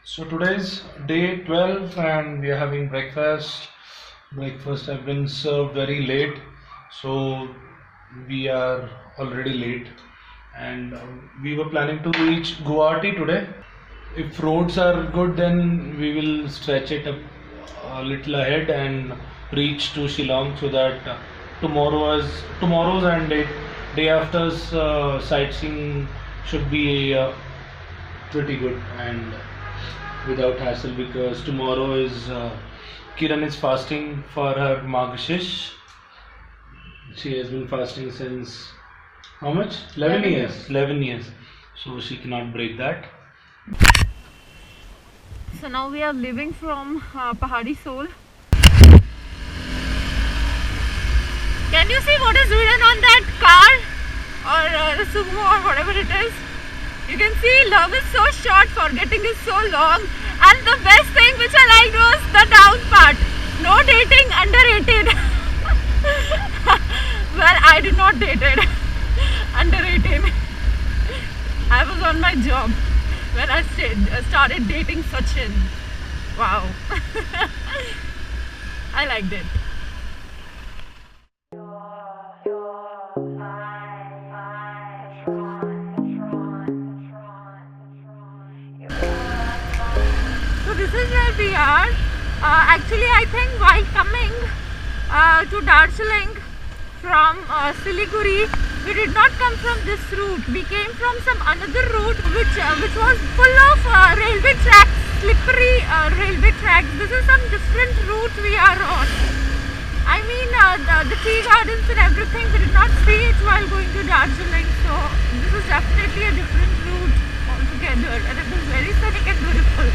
So today's day 12 and we are having breakfast. Breakfast have been served very late, so we are already late and we were planning to reach Guwahati today. If roads are good, then we will stretch it a little ahead and reach to Shillong so that tomorrow's and day after's sightseeing should be pretty good and without hassle, because tomorrow is Kiran is fasting for her Magshish. She has been fasting since how much? 11 years. 11 years. So she cannot break that. So now we are leaving from Pahadi Soul. Can you see what is written on that car or sumo or whatever it is? You can see love is so short, forgetting is so long. And the best thing which I liked was the down part. No dating under 18. Well, I did not date it under 18. I was on my job when I started dating Sachin. Wow. I liked it. So this is where we are. Actually, I think while coming to Darjeeling from Siliguri, we did not come from this route. We came from some another route which was full of railway tracks, slippery railway tracks. This is some different route we are on. I mean the tea gardens and everything, we did not see it while going to Darjeeling. So this is definitely a different route altogether, and it was very scenic and beautiful.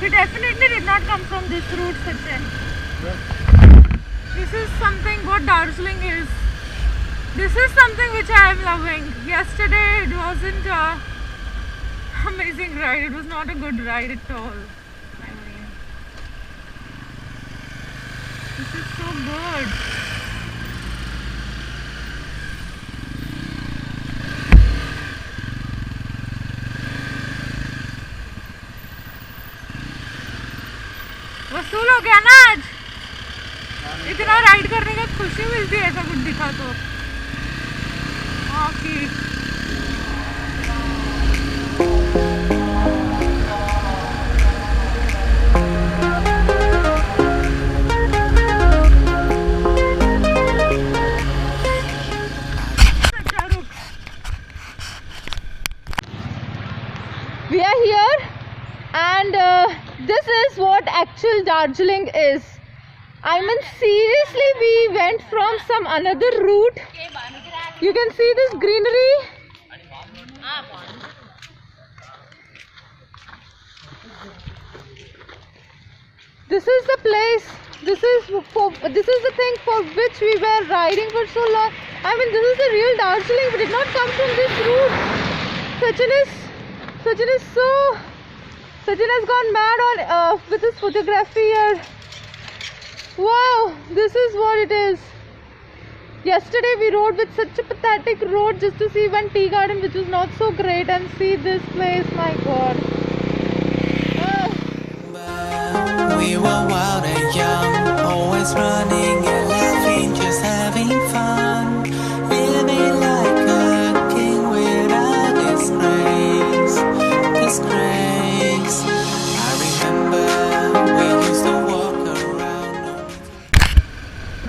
We definitely did not come from this route, Sachin. This is something what Darjeeling is. This is something which I am loving. Yesterday it wasn't an amazing ride. It was not a good ride at all. I mean, this is so good. वसूल हो गया ना आज? इतना ride करने का खुशी मिलती है ऐसा कुछ दिखा तो। Okay. We are here and this is what actual Darjeeling is. I mean, seriously, we went from some another route. You can see this greenery. This is the place. This is the thing for which we were riding for so long. I mean, this is the real Darjeeling. We did not come from this route. Sachin has gone mad on with his photography here. Wow, this is what it is. Yesterday we rode with such a pathetic road just to see one tea garden which was not so great, and see this place, my god. We were wild and young, always running and laughing, just having fun, living like a king without disgrace. I remember we used to walk around.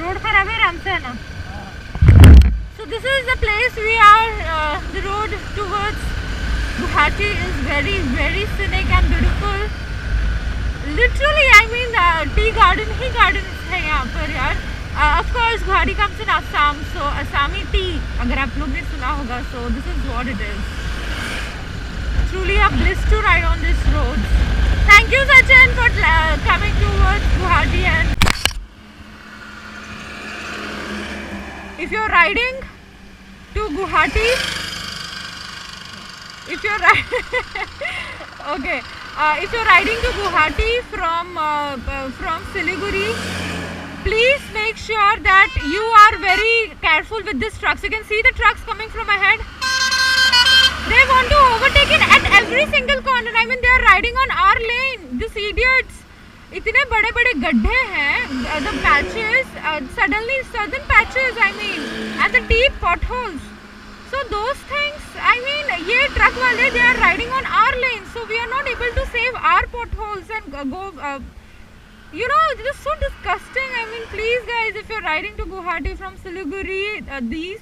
Road खराब है, आराम से है ना. So this is the place we are. The road towards Guwahati is very, very scenic and beautiful. Literally, I mean, tea garden he gardens है यहाँ पर यार. Of course, Guwahati comes in Assam, so Assami tea, अगर आप लोग ने सुना होगा, so this is what it is. Truly a bliss to ride on this road. Thank you, Sachin, for coming towards Guwahati. And if you're riding to Guwahati, if you're riding to Guwahati from Siliguri, please make sure that you are very careful with these trucks. You can see the trucks coming from ahead. every single corner. I mean, they are riding on our lane. These idiots. इतने बड़े बड़े गड्ढे हैं, the patches, suddenly southern patches, I mean, and the deep potholes. So those things, I mean, ये truck वाले, they are riding on our lane, so we are not able to save our potholes and go. You know, it is so disgusting. I mean, please guys, if you're riding to Guwahati from Siliguri, these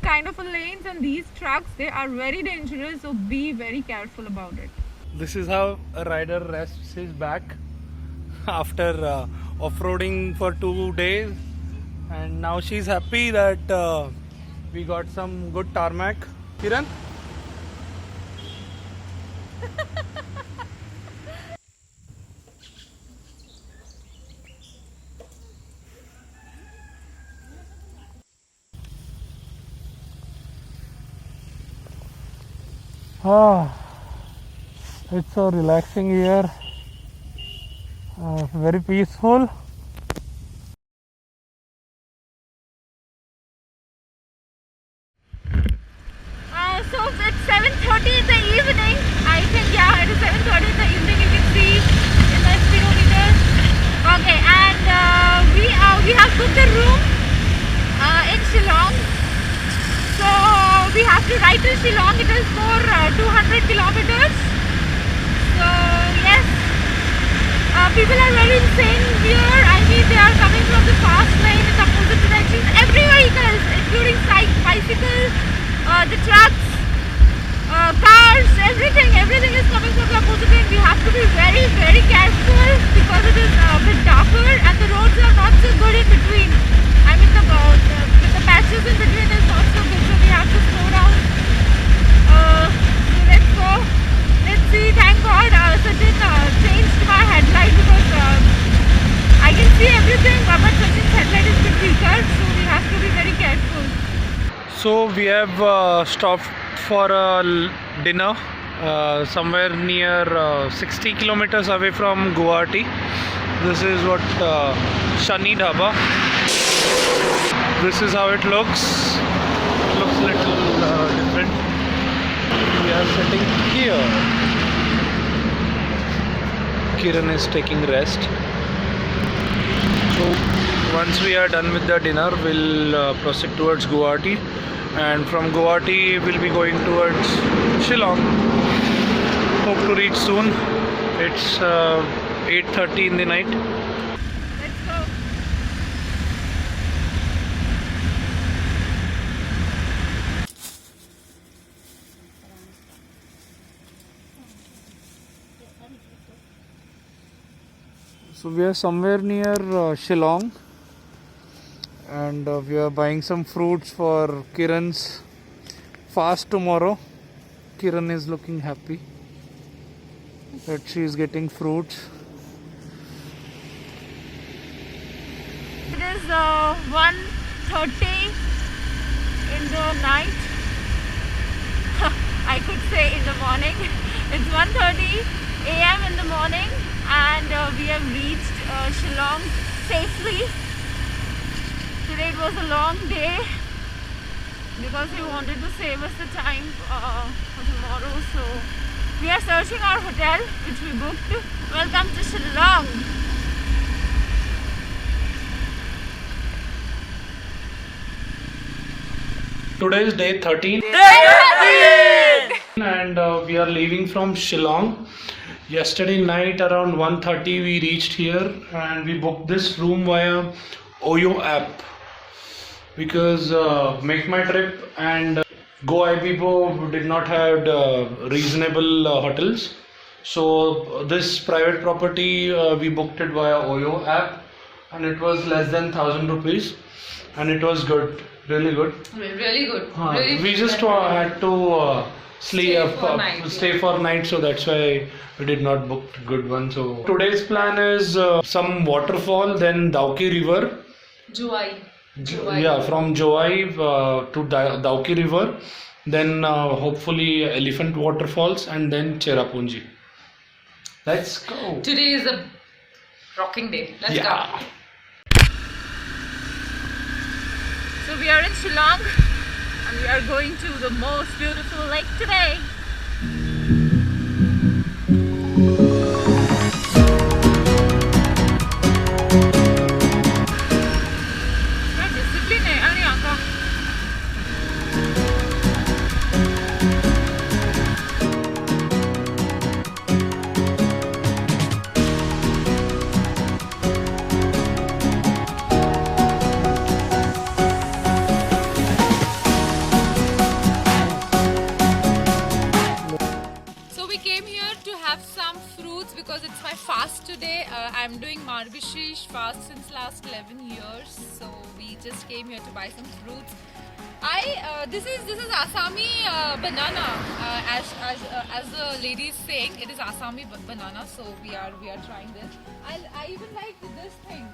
kind of lanes and these trucks, they are very dangerous, so be very careful about it. This is how a rider rests his back after off-roading for 2 days, and now she's happy that we got some good tarmac. Kiran? It's so relaxing here. Very peaceful. So it's 7:30 in the evening. I think it is 7:30 in the evening. You can see in the speedometer. Okay, and we have booked a room in Shillong. So we have to ride to Shillong. It is for 200 kilometers. So yes. People are very insane here. I mean, they are coming from the fast lane in opposite directions. Every vehicle, including bicycles, the trucks, cars, everything is coming from the opposite lane. We have to be very, very careful because it is a bit darker and the roads are not so good in between. I mean, the patches in between is not so good, so we have to slow down. So let's go. Let's see. Thank God, Sachin changed my headlight because I can see everything, but Sachin's headlight is a bit weaker, so we have to be very careful. So we have stopped for a dinner somewhere near 60 kilometers away from Guwahati. This is what Shani Dhaba. This is how it looks. It looks a little different. We are sitting here. Kiran is taking rest. So once we are done with the dinner, we'll proceed towards Guwahati, and from Guwahati we'll be going towards Shillong. Hope to reach soon. It's 8:30 in the night. Let's go. So we are somewhere near Shillong, and we are buying some fruits for Kiran's fast tomorrow. Kiran is looking happy that she is getting fruits. It is 1:30 in the night. I could say in the morning. It's 1:30 a.m. in the morning, and we have reached Shillong safely. Today it was a long day because we wanted to save us the time for tomorrow. So we are searching our hotel which we booked. Welcome to Shillong. Today is day 13. And we are leaving from Shillong. Yesterday night around 1:30 we reached here, and we booked this room via Oyo app because Make My Trip and Go Ibibo did not have reasonable hotels. So this private property we booked it via Oyo app, and it was less than 1,000 rupees, and it was good, really good. Really good. We just had to stay for night, so that's why we did not book good one. So today's plan is some waterfall, then Dawki River. Joai. Yeah, from Joai to Dawki River, then hopefully Elephant Waterfalls, and then Cherrapunji. Let's go. Today is a rocking day. Let's go. So we are in Shillong and we are going to the most beautiful lake today. have some fruits because it's my fast today. I'm doing Margashish fast since last 11 years. So we just came here to buy some fruits. This is Assami banana. As the lady is saying, it is Assami banana. So we are trying this. I even like this thing.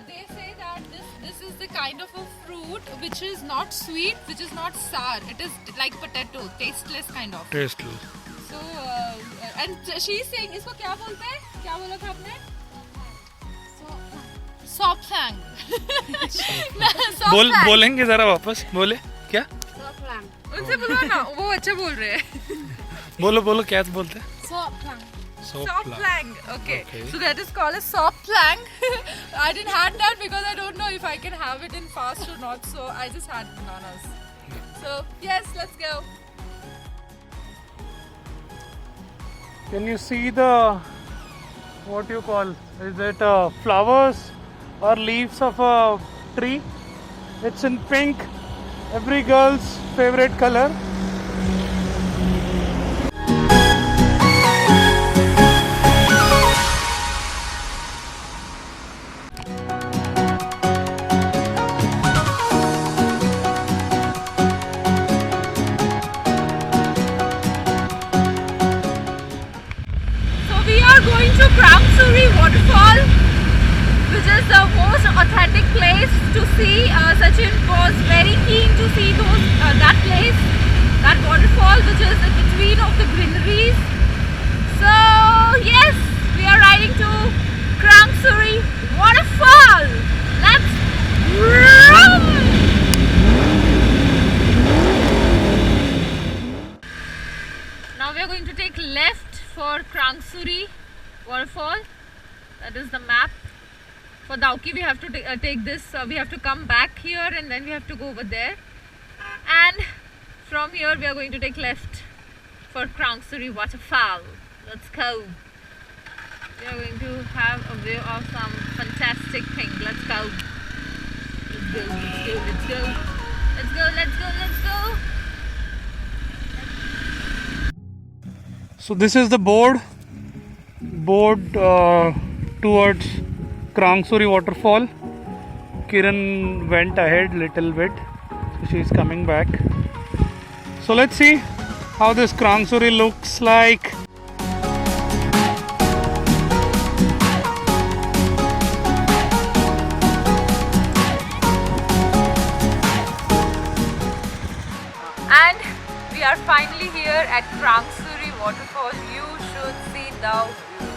They say that this is the kind of a fruit which is not sweet, which is not sour. It is like potato, tasteless kind of. Tasteless. So and she is saying, इसको क्या बोलते हैं? क्या बोला था आपने? Soplang. बोलेंगे जरा वापस बोले क्या? उनसे बोलो ना, वो अच्छा बोल रहे हैं. बोलो क्या बोलते हैं? Soplang. Okay. So that is called a soplang. I didn't have that because I don't know if I can have it in fast or not. So I just had bananas. So yes, let's go. Can you see the what you call? Is it flowers or leaves of a tree? It's in pink. Every girl's favorite color. Going to Krang Suri Waterfall, which is the most authentic place to see. Sachin was very keen to see that place, that waterfall, which is in between of the greeneries. So yes, we are riding to Krang Suri Waterfall. Let's run! Now we are going to take left for Krang Suri Waterfall. That is the map. For Dawki we have to take this, we have to come back here and then we have to go over there. And from here we are going to take left for Krang Suri Waterfall. Let's go. We are going to have a view of some fantastic thing. Let's go. Let's go, let's go, let's go. Let's go, let's go, let's go. So this is the board towards Krang Suri Waterfall. Kiran went ahead little bit, so she is coming back. So let's see how this Krang Suri looks like. And we are finally here at Krang Suri Waterfall. You should see the view.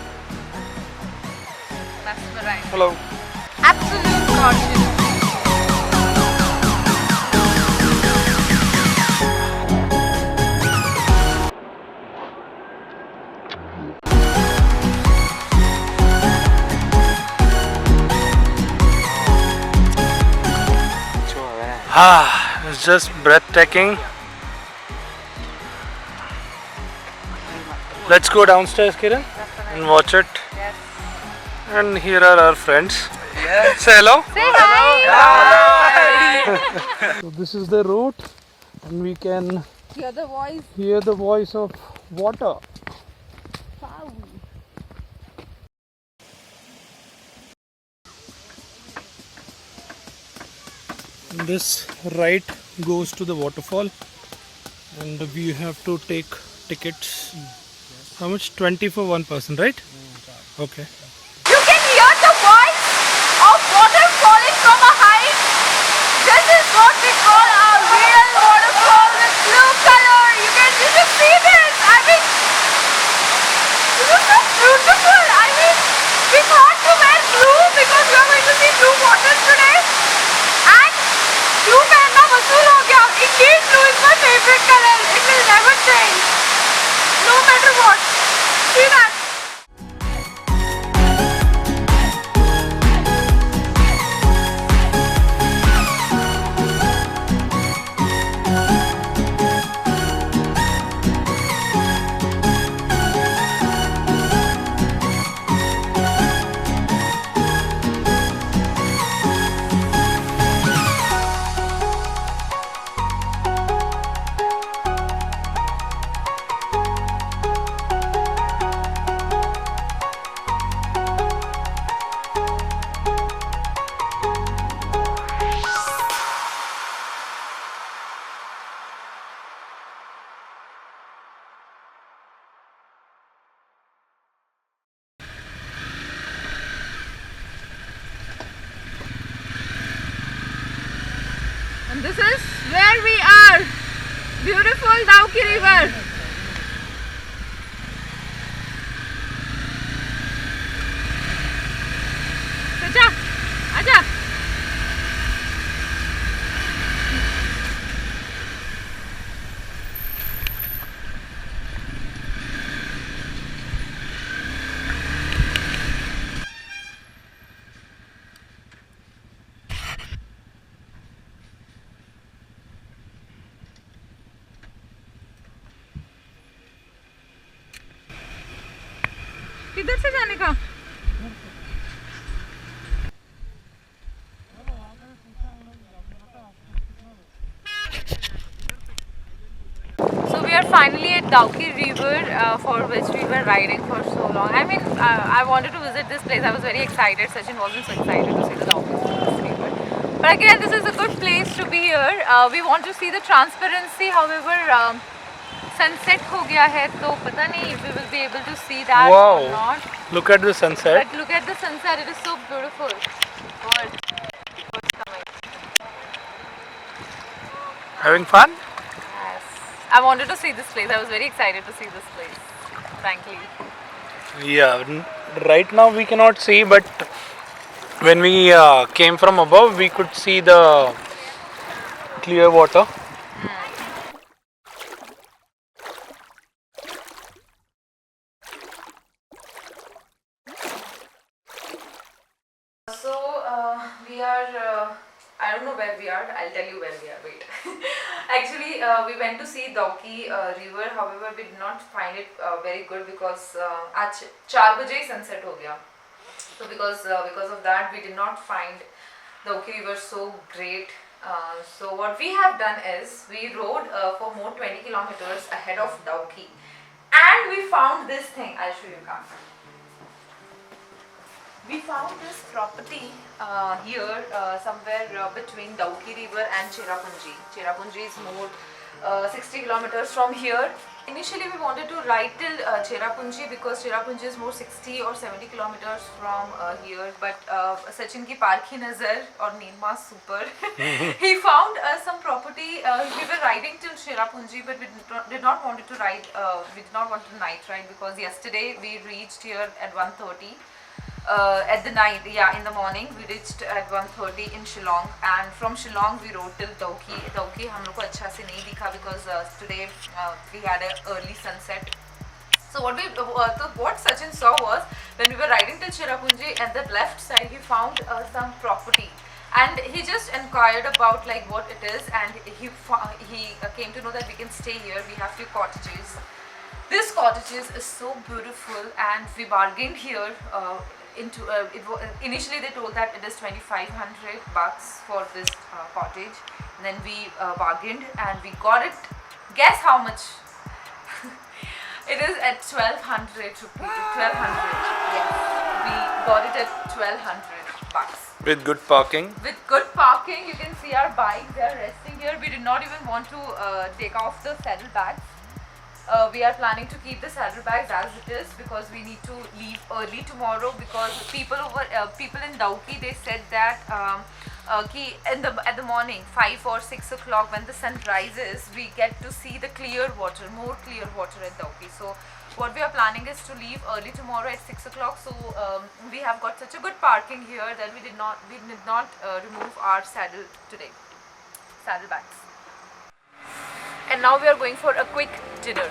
Mesmerizing. Hello. Absolute gorgeous. It's just breathtaking. Let's go downstairs, Kiran, and watch it. Yes. And here are our friends. Yes. Say hello. Say hi. So this is the route, and we can Hear the voice. hear the voice of water. Wow. This right goes to the waterfall, and we have to take tickets. How much? 20 for one person, right? Okay. You can hear the voice of water falling from a height. This is what we call a real waterfall with blue color. You should see this. I mean, this is so beautiful. I mean, we thought to wear blue because we are going to see blue waters today. And blue पहनना वसूल हो गया. Indeed, blue is my favorite color. It will never change, no matter what. See that? This is where we are. Beautiful Dawki River. Acha, acha. किधर से जाने का? So we are finally at Dawki River, for which we were riding for so long. I mean, I wanted to visit this place. I was very excited. Sachin wasn't so excited to see the Dawki River. But again, this is a good place to be here. We want to see the transparency. However, sunset हो गया है तो पता नहीं we will be able to see that Wow. or not. Look at the sunset. But look at the sunset. It is so beautiful. God, what's coming? Having fun? Yes. I wanted to see this place. I was very excited to see this place, frankly. Yeah, right now we cannot see, but when we came from above, we could see the clear water. So we are, I don't know where we are, I'll tell you where we are, wait. Actually we went to see Dawki River, however we did not find it very good because आज 4 बजे ही sunset हो गया. So because of that we did not find Dawki River so great. So what we have done is we rode for more 20 kilometers ahead of Dawki and we found this thing. I'll show you guys. We found this property here somewhere between Dawki River and Cherrapunji. Cherrapunji is more 60 kilometers from here. Initially we wanted to ride till Cherrapunji because Cherrapunji is more 60 or 70 kilometers from here, but Sachin ki park hi nazar or Nirma super. He found some property. We were riding till Cherrapunji, but we did not want to ride. We did not want to night ride because yesterday we reached here at 1:30. At the night, yeah, in the morning we reached at 1:30 in Shillong, and from Shillong we rode till Dawki. Dawki हम लोग को अच्छा से नहीं दिखा because today we had an early sunset. So what Sachin saw was when we were riding till Cherrapunji, at the left side he found some property, and he just inquired about like what it is, and he came to know that we can stay here. We have few cottages. This cottages is so beautiful, and we bargained here. Initially they told that it is 2,500 bucks for this cottage. And then we bargained and we got it. Guess how much? It is at 1,200 rupees. 1,200. Yes, we got it at 1,200 bucks. With good parking. With good parking, you can see our bikes. They are resting here. We did not even want to take off the saddlebags. We are planning to keep the saddlebags as it is because we need to leave early tomorrow, because people in Dawki, they said that at the morning 5 or 6 o'clock when the sun rises, we get to see the clear water, more clear water at Dawki. So what we are planning is to leave early tomorrow at 6 o'clock. So we have got such a good parking here that we did not remove our saddlebags. And now we are going for a quick dinner.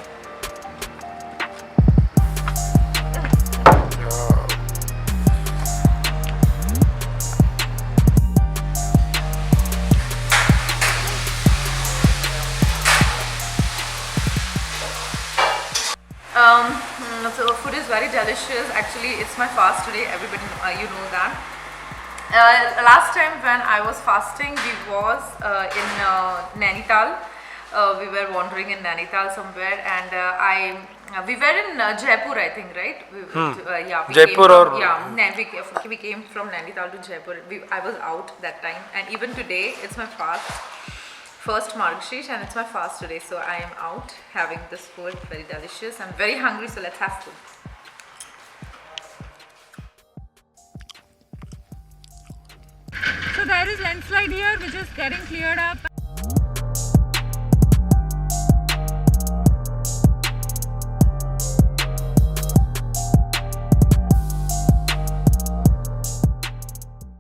So food is very delicious. Actually, it's my fast today. Everybody, you know that. Last time when I was fasting, we was in Nainital. We were wandering in Nainital somewhere, and we were in Jaipur, I think, right? Yeah, we came from Nainital to Jaipur. I was out that time, and even today it's my first Margshish, and it's my fast today, so I am out having this food. Very delicious. I'm very hungry, so let's have food. So there is landslide here which is getting cleared up,